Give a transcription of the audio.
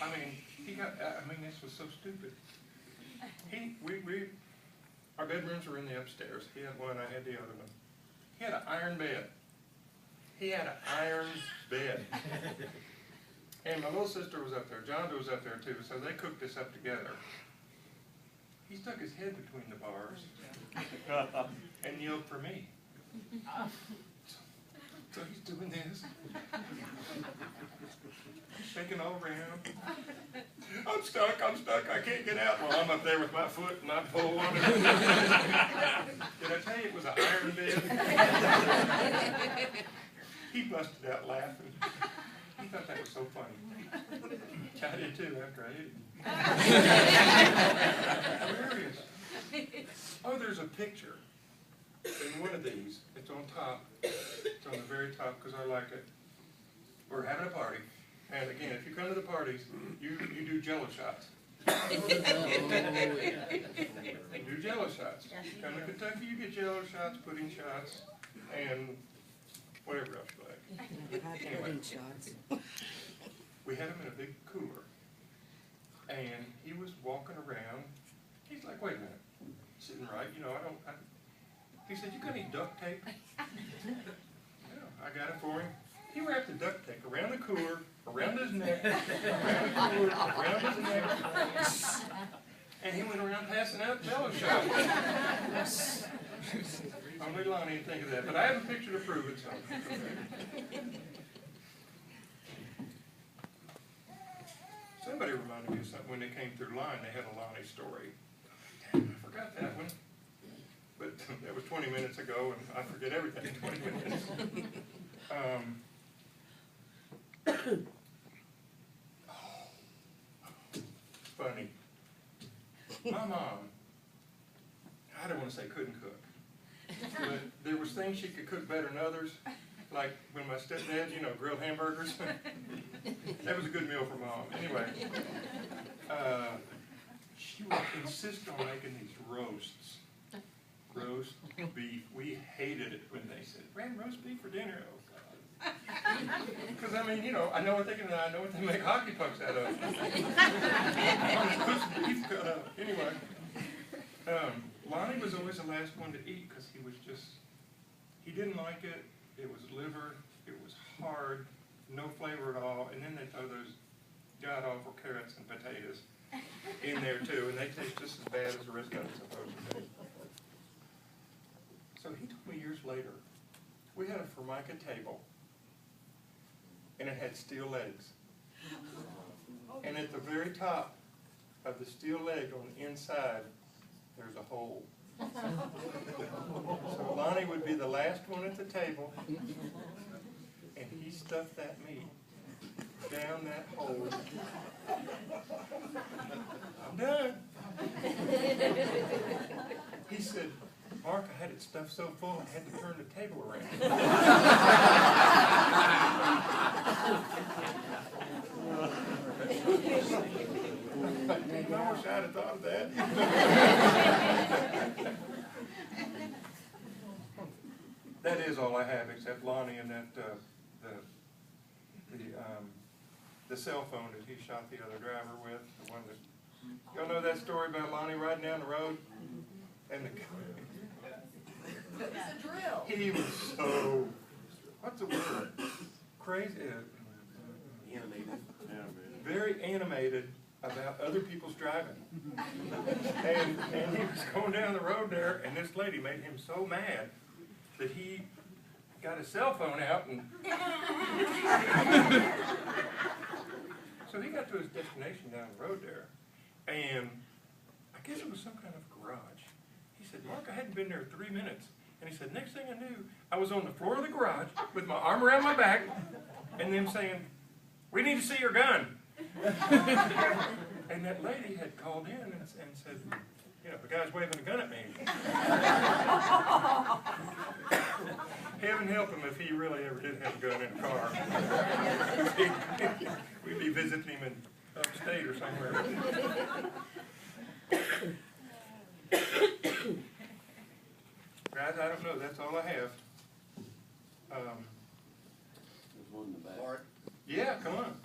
I mean, this was so stupid. Our bedrooms were in the upstairs. He had one, I had the other one. He had an iron bed. He had an iron bed. And my little sister was up there. John was up there too, so they cooked this up together. He stuck his head between the bars and yelled for me. So he's doing this. Shaking all around. I'm stuck, I can't get out. Well, I'm up there with my foot and I pull on it. Did I tell you it was an iron bed? He busted out laughing. He thought that was so funny. I did too after I ate it. Hilarious. Oh, there's a picture in one of these. It's on top. It's on the very top because I like it. We're having a party. And again, if you come to the parties, you do Jello shots. You do Jello shots. You come to Kentucky, you get Jello shots, pudding shots, and whatever else you like. Anyway, we had him in a big cooler, and he was walking around. He's like, wait a minute, sitting right, he said, you got any duct tape? Yeah, I got it for him. He wrapped the duct tape around the cooler, around his neck, around the cooler, around his neck, and he went around passing out Jello shots. Only Lonnie would think of that, but I have a picture to prove it, so. Somebody reminded me of something when they came through line. They had a Lonnie story. Damn, I forgot that one. But that was 20 minutes ago, and I forget everything in 20 minutes. Funny. My mom, I don't want to say couldn't cook, but there was things she could cook better than others. Like when my stepdad, grilled hamburgers. That was a good meal for Mom. Anyway, she would insist on making these roasts. Roast beef. We hated it when they said, "Ran roast beef for dinner." Oh, God. Because, I know what they can, I know what they make hockey pucks out of. Roast beef cut up. Anyway, Lonnie was always the last one to eat because he didn't like it. It was liver, it was hard, no flavor at all, and then they throw those god-awful carrots and potatoes in there too, and they taste just as bad as the rest of them supposed to be. So he told me years later, we had a Formica table, and it had steel legs. And at the very top of the steel leg on the inside, there's a hole. So Lonnie would be the last one at the table, and he stuffed that meat down that hole. I'm done. He said, "Mark, I had it stuffed so full I had to turn the table around." I wish I'd have thought of that. That is all I have, except Lonnie and that the cell phone that he shot the other driver with. The one that, y'all know that story about Lonnie riding down the road, and It's a drill. he was so, what's the word? Crazy. Animated. Very animated about other people's driving. And he was going down the road there, and this lady made him so mad that he got his cell phone out and so he got to his destination down the road there, and I guess it was some kind of garage. He said, "Mark, I hadn't been there 3 minutes." And he said, "Next thing I knew, I was on the floor of the garage with my arm around my back and them saying, 'We need to see your gun.'" And that lady had called in and said, "The guy's waving a gun at me." Heaven help him if he really ever did have a gun in a car. We'd be visiting him in upstate or somewhere. Guys, I don't know. That's all I have. There's one in the back. Yeah, come on.